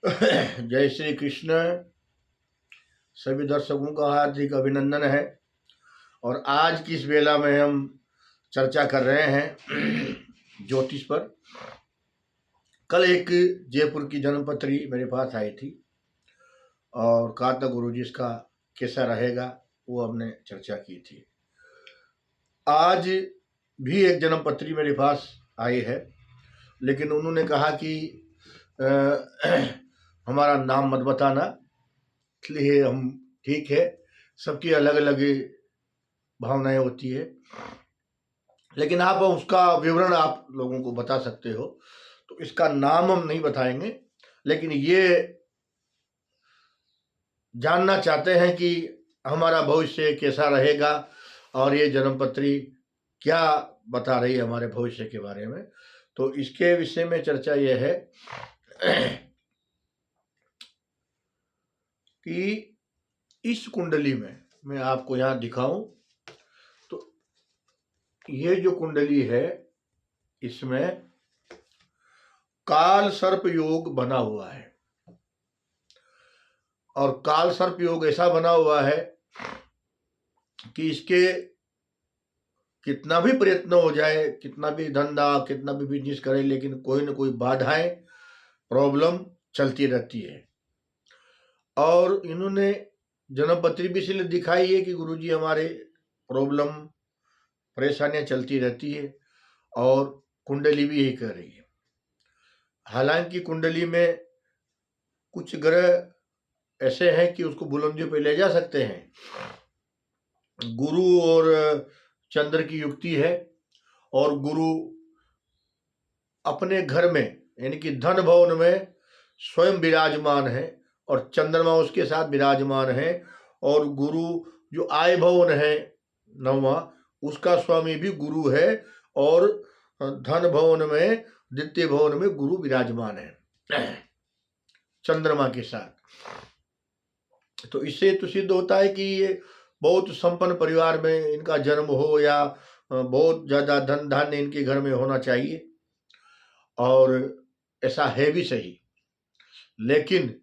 जय श्री कृष्ण। सभी दर्शकों का हार्दिक अभिनंदन है। और आज की इस वेला में हम चर्चा कर रहे हैं ज्योतिष पर। कल एक जयपुर की जन्मपत्री मेरे पास आई थी और कहा था गुरुजी इसका कैसा रहेगा, वो हमने चर्चा की थी। आज भी एक जन्मपत्री मेरे पास आई है, लेकिन उन्होंने कहा कि हमारा नाम मत बताना, इसलिए हम ठीक है, सबकी अलग अलग भावनाएं होती है, लेकिन आप उसका विवरण आप लोगों को बता सकते हो। तो इसका नाम हम नहीं बताएंगे, लेकिन ये जानना चाहते हैं कि हमारा भविष्य कैसा रहेगा और ये जन्मपत्री क्या बता रही है हमारे भविष्य के बारे में। तो इसके विषय में चर्चा ये है कि इस कुंडली में मैं आपको यहाँ दिखाऊं तो ये जो कुंडली है इसमें काल सर्प योग बना हुआ है। और काल सर्प योग ऐसा बना हुआ है कि इसके कितना भी प्रयत्न हो जाए, कितना भी धंधा, कितना भी बिजनेस करे, लेकिन कोई ना कोई बाधाएं, प्रॉब्लम चलती रहती है। और इन्होंने जन्मपत्री भी इसलिए दिखाई है कि गुरुजी हमारे प्रॉब्लम, परेशानियां चलती रहती है, और कुंडली भी यही कर रही है। हालांकि कुंडली में कुछ ग्रह ऐसे हैं कि उसको बुलंदियों पे ले जा सकते हैं। गुरु और चंद्र की युक्ति है, और गुरु अपने घर में यानी कि धन भवन में स्वयं विराजमान है, और चंद्रमा उसके साथ विराजमान है। और गुरु जो आय भवन है नववा, उसका स्वामी भी गुरु है, और धन भवन में, द्वितीय भवन में गुरु विराजमान है चंद्रमा के साथ। तो इससे तो सिद्ध होता है कि ये बहुत संपन्न परिवार में इनका जन्म हो, या बहुत ज्यादा धन धान्य इनके घर में होना चाहिए, और ऐसा है भी सही। लेकिन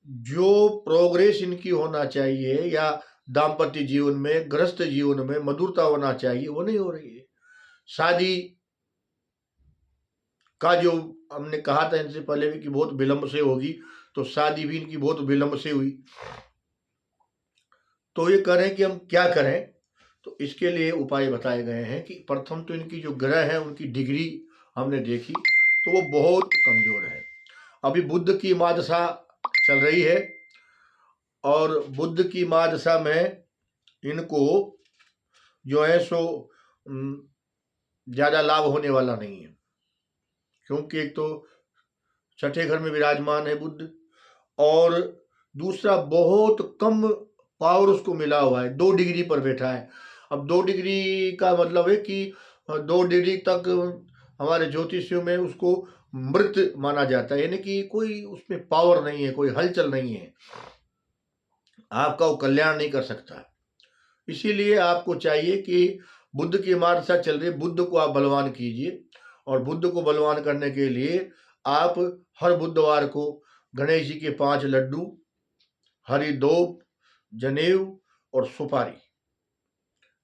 जो प्रोग्रेस इनकी होना चाहिए, या दाम्पत्य जीवन में, गृहस्थ जीवन में मधुरता होना चाहिए, वो नहीं हो रही है। शादी का जो हमने कहा था इनसे पहले भी कि बहुत विलंब से होगी, तो शादी भी इनकी बहुत विलंब से हुई। तो ये करें कि हम क्या करें, तो इसके लिए उपाय बताए गए हैं कि प्रथम तो इनकी जो ग्रह है उनकी डिग्री हमने देखी, तो वो बहुत कमजोर है। अभी बुध की महादशा चल रही है, और बुध की महादशा में इनको जो है सो ज्यादा लाभ होने वाला नहीं है, क्योंकि एक तो छठे घर में विराजमान है बुध, और दूसरा बहुत कम पावर उसको मिला हुआ है, 2 डिग्री पर बैठा है। अब 2 डिग्री का मतलब है कि 2 डिग्री तक हमारे ज्योतिषियों में उसको मृत माना जाता है, यानी कि कोई उसमें पावर नहीं है, कोई हलचल नहीं है, आपका वो कल्याण नहीं कर सकता। इसीलिए आपको चाहिए कि बुध की महादशा चल रही है, बुध को आप बलवान कीजिए। और बुध को बलवान करने के लिए आप हर बुधवार को गणेश जी के 5 लड्डू, हरी दूब, जनेऊ और सुपारी,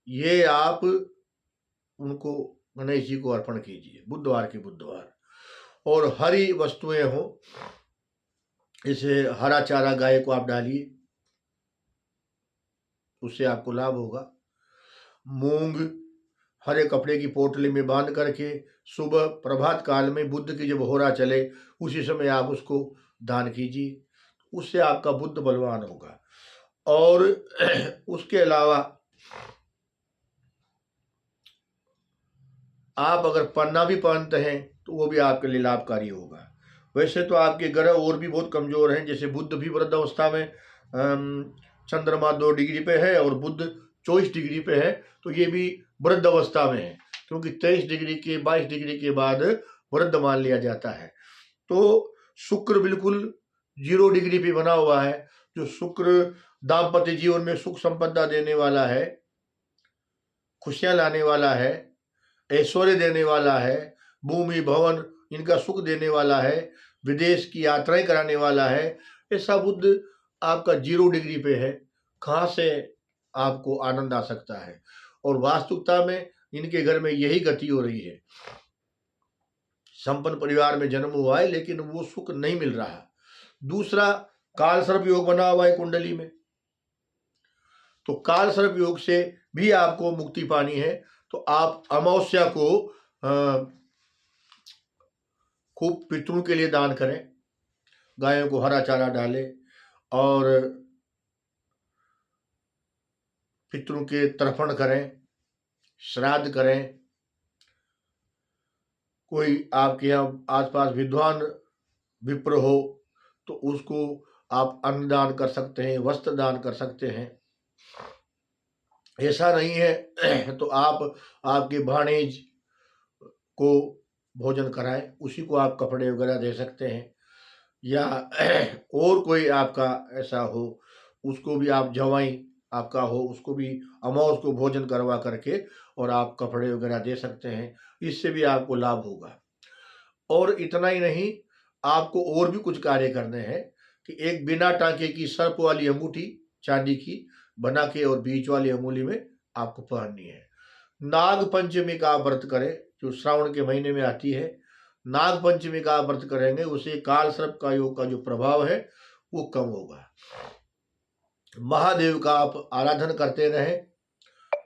ये आप उनको गणेश जी को अर्पण कीजिए बुधवार के बुधवार। और हरी वस्तुएं हो, इसे हरा चारा गाय को आप डालिए, उससे आपको लाभ होगा। मूंग हरे कपड़े की पोटली में बांध करके सुबह प्रभात काल में बुध की जब होरा चले, उसी समय आप उसको दान कीजिए, उससे आपका बुध बलवान होगा। और उसके अलावा आप अगर पन्ना भी पहनते हैं तो वो भी आपके लिए लाभकारी होगा। वैसे तो आपके ग्रह और भी बहुत कमजोर हैं, जैसे बुध भी वृद्ध अवस्था में, चंद्रमा 2 डिग्री पे है और बुध 24 डिग्री पे है, तो ये भी वृद्ध अवस्था में है, क्योंकि 23 डिग्री के 22 डिग्री के बाद वृद्ध मान लिया जाता है। तो शुक्र बिल्कुल 0 डिग्री पे बना हुआ है, जो शुक्र दाम्पत्य जीवन में सुख संपदा देने वाला है, खुशियां लाने वाला है, ऐश्वर्य देने वाला है, भूमि भवन इनका सुख देने वाला है, विदेश की यात्राएं कराने वाला है, ऐसा बुध आपका 0 डिग्री पे है, कहाँ से आपको आनंद आ सकता है। और वास्तविकता में इनके घर में यही गति हो रही है। संपन्न परिवार में जन्म हुआ है लेकिन वो सुख नहीं मिल रहा। दूसरा, काल सर्प योग बना हुआ है कुंडली में, तो काल सर्प योग से भी आपको मुक्ति पानी है। तो आप अमावस्या को खूब पितरों के लिए दान करें, गायों को हरा चारा डालें और पितरों के तर्पण करें, श्राद्ध करें। कोई आपके यहाँ आसपास विद्वान विप्र हो तो उसको आप अन्न दान कर सकते हैं, वस्त्र दान कर सकते हैं। ऐसा नहीं है तो आप आपके भाणेज को भोजन कराएं, उसी को आप कपड़े वगैरह दे सकते हैं। या और कोई आपका ऐसा हो उसको भी आप, जवाई आपका हो उसको भी अमावस को भोजन करवा करके और आप कपड़े वगैरह दे सकते हैं, इससे भी आपको लाभ होगा। और इतना ही नहीं, आपको और भी कुछ कार्य करने हैं कि एक बिना टांके की सर्प वाली अंगूठी चांदी की बना के और बीच वाली अंगुली में आपको पहननी है। नाग पंचमी का व्रत करें, जो श्रावण के महीने में आती है। नाग पंचमी का व्रत करेंगे, उसे काल सर्प का योग का जो प्रभाव है वो कम होगा। महादेव का आप आराधन करते रहें।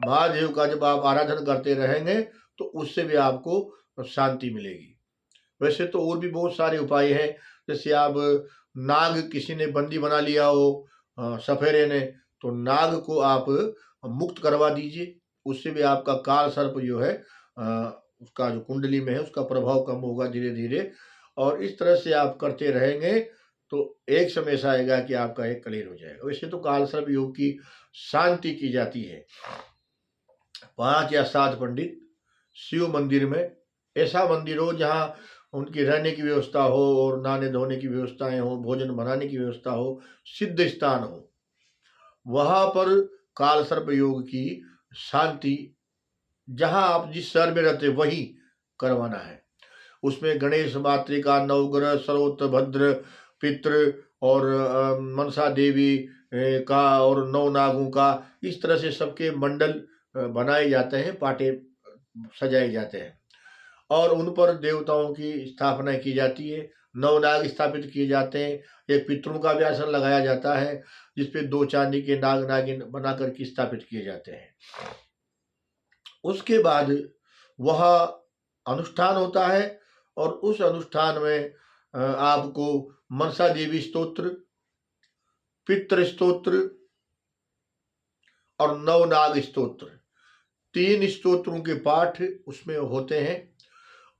महादेव का जब आप आराधन करते रहेंगे तो उससे भी आपको शांति मिलेगी। वैसे तो और भी बहुत सारे उपाय हैं, जैसे आप नाग किसी ने बंदी बना लिया हो सफेरे ने, तो नाग को आप मुक्त करवा दीजिए, उससे भी आपका काल सर्प जो है उसका जो कुंडली में है उसका प्रभाव कम होगा धीरे धीरे। और इस तरह से आप करते रहेंगे तो एक समय ऐसा आएगा कि आपका एक क्लियर हो जाएगा। वैसे तो काल सर्प योग की शांति की जाती है 5 या 7 पंडित शिव मंदिर में, ऐसा मंदिर हो जहाँ उनकी रहने की व्यवस्था हो और नहाने धोने की व्यवस्थाएं हो, भोजन बनाने की व्यवस्था हो, सिद्ध स्थान हो, वहां पर काल सर्प योग की शांति जहां आप जिस शहर में रहते वहीं करवाना है। उसमें गणेश मातृका, नवग्रह, सर्वोत्त भद्र, पितृ और मनसा देवी का और नौ नागों का, इस तरह से सबके मंडल बनाए जाते हैं, पाटे सजाए जाते हैं और उन पर देवताओं की स्थापना की जाती है। नवनाग स्थापित किए जाते हैं। एक पितरों का भी आसन लगाया जाता है जिसपे 2 चांदी के नाग नागिन बनाकर के स्थापित किए जाते हैं। उसके बाद वह अनुष्ठान होता है और उस अनुष्ठान में आपको मनसा देवी स्तोत्र, पितृ स्तोत्र और नवनाग स्तोत्र, 3 स्तोत्रों के पाठ उसमें होते हैं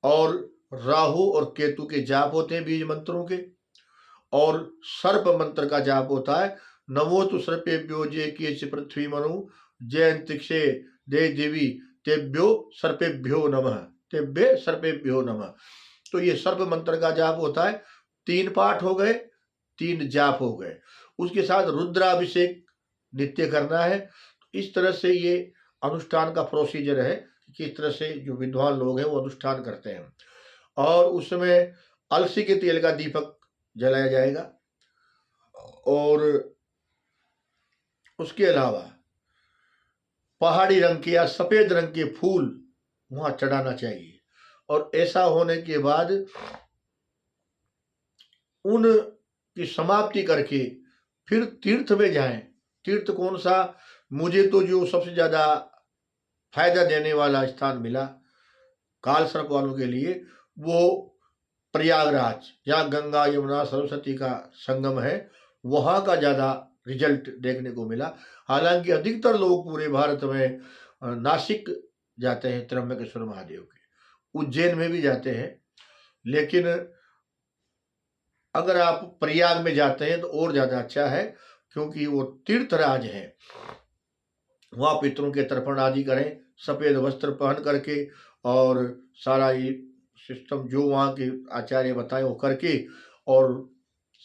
और राहु और केतु के जाप होते हैं बीज मंत्रों के, और सर्प मंत्र का जाप होता है। नमो तो सर्पेभ्यो जे केच पृथ्वी मनु जय अंतरिक्षे दे देवी तेभ्यो सर्पेभ्यो नमः, तेभ्य सर्पेभ्यो नमः। तो ये सर्प मंत्र का जाप होता है। 3 पाठ हो गए, 3 जाप हो गए, उसके साथ रुद्राभिषेक नित्य करना है। इस तरह से ये अनुष्ठान का प्रोसीजर है, किस तरह से जो विद्वान लोग हैं वो अनुष्ठान करते हैं। और उसमें अलसी के तेल का दीपक जलाया जाएगा और उसके अलावा पहाड़ी रंग के या सफेद रंग के फूल वहां चढ़ाना चाहिए। और ऐसा होने के बाद उन की समाप्ति करके फिर तीर्थ में जाएं। तीर्थ कौन सा? मुझे तो जो सबसे ज्यादा फायदा देने वाला स्थान मिला काल सर्प वालों के लिए, वो प्रयागराज, जहाँ गंगा यमुना सरस्वती का संगम है, वहाँ का ज़्यादा रिजल्ट देखने को मिला। हालांकि अधिकतर लोग पूरे भारत में नासिक जाते हैं त्र्यंबकेश्वर महादेव के, उज्जैन में भी जाते हैं, लेकिन अगर आप प्रयाग में जाते हैं तो और ज़्यादा अच्छा है, क्योंकि वो तीर्थराज है। वहाँ पितरों के तर्पण आदि करें, सफ़ेद वस्त्र पहन करके, और सारा ये सिस्टम जो वहाँ के आचार्य बताए वो करके, और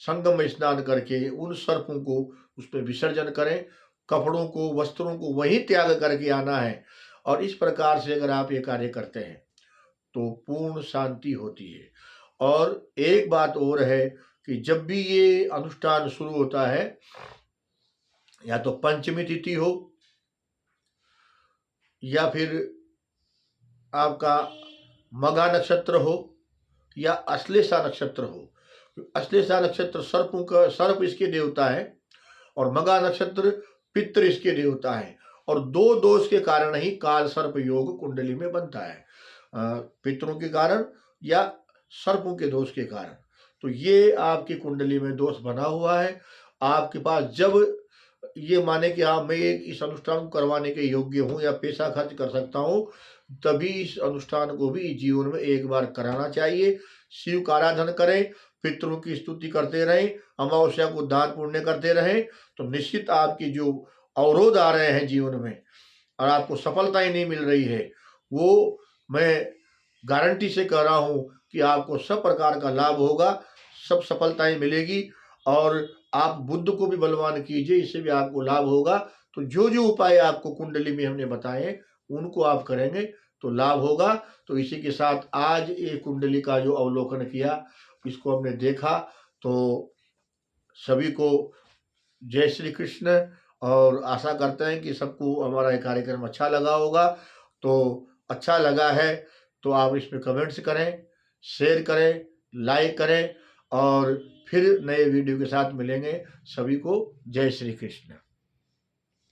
संगम में स्नान करके उन सर्पों को उसमें विसर्जन करें। कपड़ों को, वस्त्रों को वहीं त्याग करके आना है। और इस प्रकार से अगर आप ये कार्य करते हैं तो पूर्ण शांति होती है। और एक बात और है कि जब भी ये अनुष्ठान शुरू होता है, या तो पंचमी तिथि हो या फिर आपका मघा नक्षत्र हो या अश्लेषा नक्षत्र हो। अश्लेषा नक्षत्र सर्प इसके देवता है और मघा नक्षत्र पितृ इसके देवता है, और दो दोष के कारण ही काल सर्प योग कुंडली में बनता है, पितरों के कारण या सर्पों के दोष के कारण। तो ये आपकी कुंडली में दोष बना हुआ है। आपके पास जब ये माने कि हाँ मैं इस अनुष्ठान को करवाने के योग्य हूँ या पैसा खर्च कर सकता हूँ, तभी इस अनुष्ठान को भी जीवन में एक बार कराना चाहिए। शिव का आराधन करें, पितरों की स्तुति करते रहें, अमावस्या को दान पुण्य करते रहें, तो निश्चित आपकी जो अवरोध आ रहे हैं जीवन में और आपको सफलता ही नहीं मिल रही है, वो मैं गारंटी से कह रहा हूँ कि आपको सब प्रकार का लाभ होगा, सब सफलताएं मिलेगी। और आप बुद्ध को भी बलवान कीजिए, इससे भी आपको लाभ होगा। तो जो जो उपाय आपको कुंडली में हमने बताए उनको आप करेंगे तो लाभ होगा। तो इसी के साथ आज ये कुंडली का जो अवलोकन किया, इसको हमने देखा, तो सभी को जय श्री कृष्ण। और आशा करते हैं कि सबको हमारा ये कार्यक्रम अच्छा लगा होगा। तो अच्छा लगा है तो आप इसमें कमेंट्स करें, शेयर करें, लाइक करें, और फिर नए वीडियो के साथ मिलेंगे। सभी को जय श्री कृष्ण।